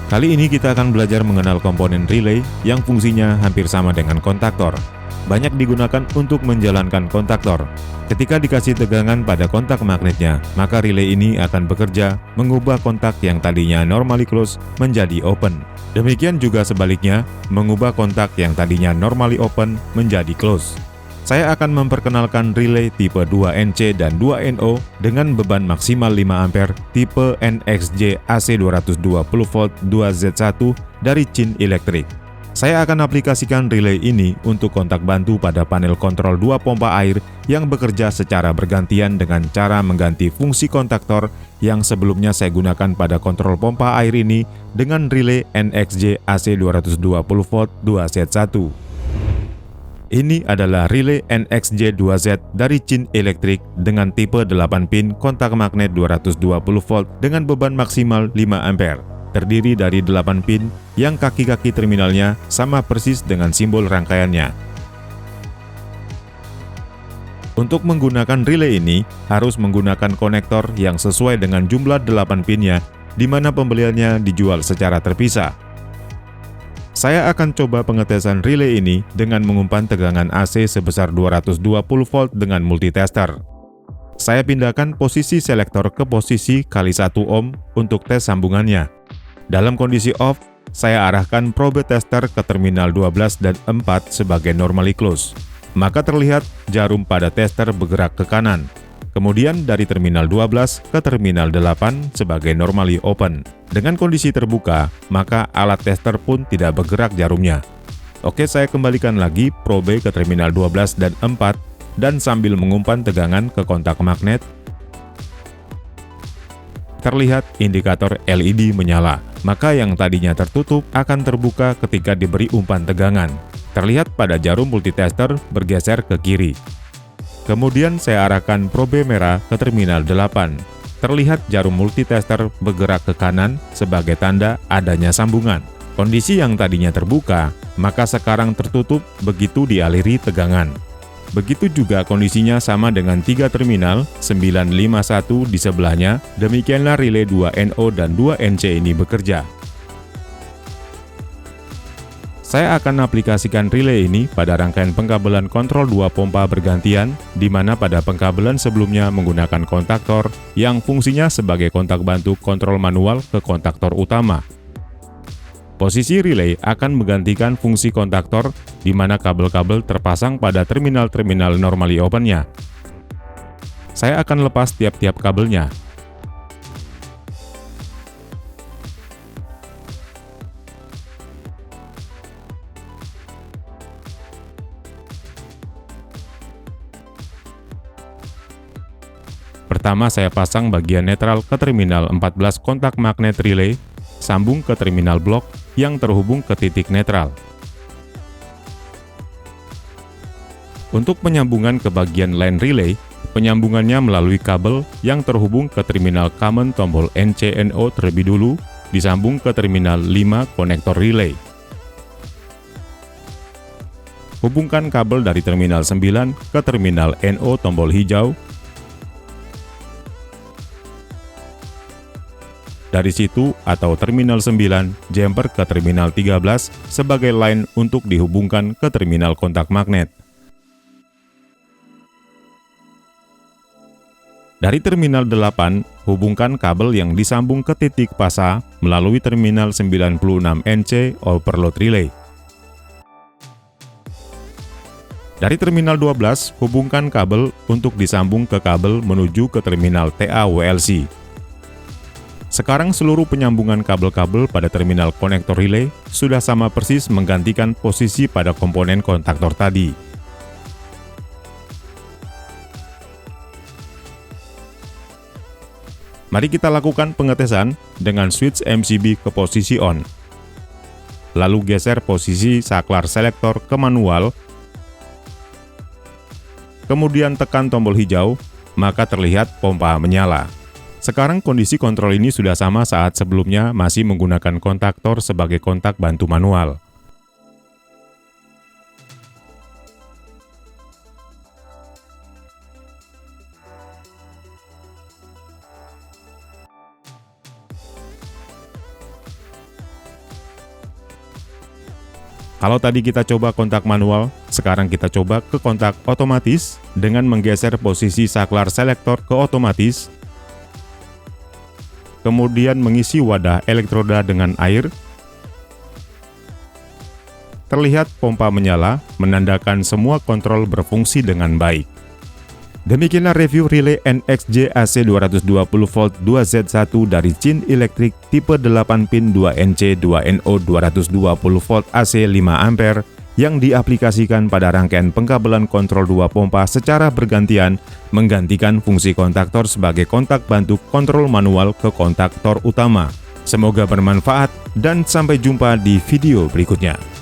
Kali ini kita akan belajar mengenal komponen relay yang fungsinya hampir sama dengan kontaktor. Banyak digunakan untuk menjalankan kontaktor. Ketika dikasih tegangan pada kontak magnetnya, maka relay ini akan bekerja mengubah kontak yang tadinya normally close menjadi open. Demikian juga sebaliknya, mengubah kontak yang tadinya normally open menjadi close. Saya akan memperkenalkan relay tipe 2NC dan 2NO dengan beban maksimal 5 ampere tipe NXJ AC 220V 2Z1 dari Chin Electric. Saya akan aplikasikan relay ini untuk kontak bantu pada panel kontrol 2 pompa air yang bekerja secara bergantian dengan cara mengganti fungsi kontaktor yang sebelumnya saya gunakan pada kontrol pompa air ini dengan relay NXJ AC 220V 2Z1. Ini adalah relay NXJ2Z dari Chin Electric dengan tipe 8 pin kontak magnet 220V dengan beban maksimal 5 ampere. Terdiri dari 8 pin yang kaki-kaki terminalnya sama persis dengan simbol rangkaiannya. Untuk menggunakan relay ini, harus menggunakan konektor yang sesuai dengan jumlah 8 pinnya, di mana pembeliannya dijual secara terpisah. Saya akan coba pengetesan relay ini dengan mengumpan tegangan AC sebesar 220V dengan multitester. Saya pindahkan posisi selektor ke posisi kali 1 ohm untuk tes sambungannya. Dalam kondisi off, saya arahkan probe tester ke terminal 12 dan 4 sebagai normally close. Maka terlihat jarum pada tester bergerak ke kanan. Kemudian dari terminal 12 ke terminal 8 sebagai normally open. Dengan kondisi terbuka, maka alat tester pun tidak bergerak jarumnya. Oke, saya kembalikan lagi probe ke terminal 12 dan 4 dan sambil mengumpan tegangan ke kontak magnet, terlihat indikator LED menyala. Maka yang tadinya tertutup akan terbuka ketika diberi umpan tegangan. Terlihat pada jarum multitester bergeser ke kiri. Kemudian saya arahkan probe merah ke terminal 8. Terlihat jarum multitester bergerak ke kanan sebagai tanda adanya sambungan. Kondisi yang tadinya terbuka, maka sekarang tertutup begitu dialiri tegangan. Begitu juga kondisinya sama dengan 3 terminal 951 di sebelahnya, demikianlah relay 2NO dan 2NC ini bekerja. Saya akan aplikasikan relay ini pada rangkaian pengkabelan kontrol 2 pompa bergantian, di mana pada pengkabelan sebelumnya menggunakan kontaktor yang fungsinya sebagai kontak bantu kontrol manual ke kontaktor utama. Posisi relay akan menggantikan fungsi kontaktor, di mana kabel-kabel terpasang pada terminal-terminal normally open-nya. Saya akan lepas tiap-tiap kabelnya. Pertama, saya pasang bagian netral ke terminal 14 kontak magnet relay, sambung ke terminal blok yang terhubung ke titik netral. Untuk penyambungan ke bagian line relay, penyambungannya melalui kabel yang terhubung ke terminal common tombol NCNO terlebih dulu, disambung ke terminal 5 konektor relay. Hubungkan kabel dari terminal 9 ke terminal NO tombol hijau. Dari situ atau terminal 9, jumper ke terminal 13 sebagai line untuk dihubungkan ke terminal kontak magnet. Dari terminal 8, hubungkan kabel yang disambung ke titik pasa melalui terminal 96NC overload relay. Dari terminal 12, hubungkan kabel untuk disambung ke kabel menuju ke terminal TA WLC. Sekarang seluruh penyambungan kabel-kabel pada terminal konektor relay sudah sama persis menggantikan posisi pada komponen kontaktor tadi. Mari kita lakukan pengetesan dengan switch MCB ke posisi on. Lalu geser posisi saklar selektor ke manual. Kemudian tekan tombol hijau, maka terlihat pompa menyala. Sekarang kondisi kontrol ini sudah sama saat sebelumnya masih menggunakan kontaktor sebagai kontak bantu manual. Kalau tadi kita coba kontak manual, sekarang kita coba ke kontak otomatis dengan menggeser posisi saklar selektor ke otomatis, kemudian mengisi wadah elektroda dengan air. Terlihat pompa menyala, menandakan semua kontrol berfungsi dengan baik. Demikianlah review relay NXJ AC 220V 2Z1 dari Chin Electric tipe 8 pin 2NC 2NO 220V AC 5A yang diaplikasikan pada rangkaian pengkabelan kontrol 2 pompa secara bergantian, menggantikan fungsi kontaktor sebagai kontak bantu kontrol manual ke kontaktor utama. Semoga bermanfaat dan sampai jumpa di video berikutnya.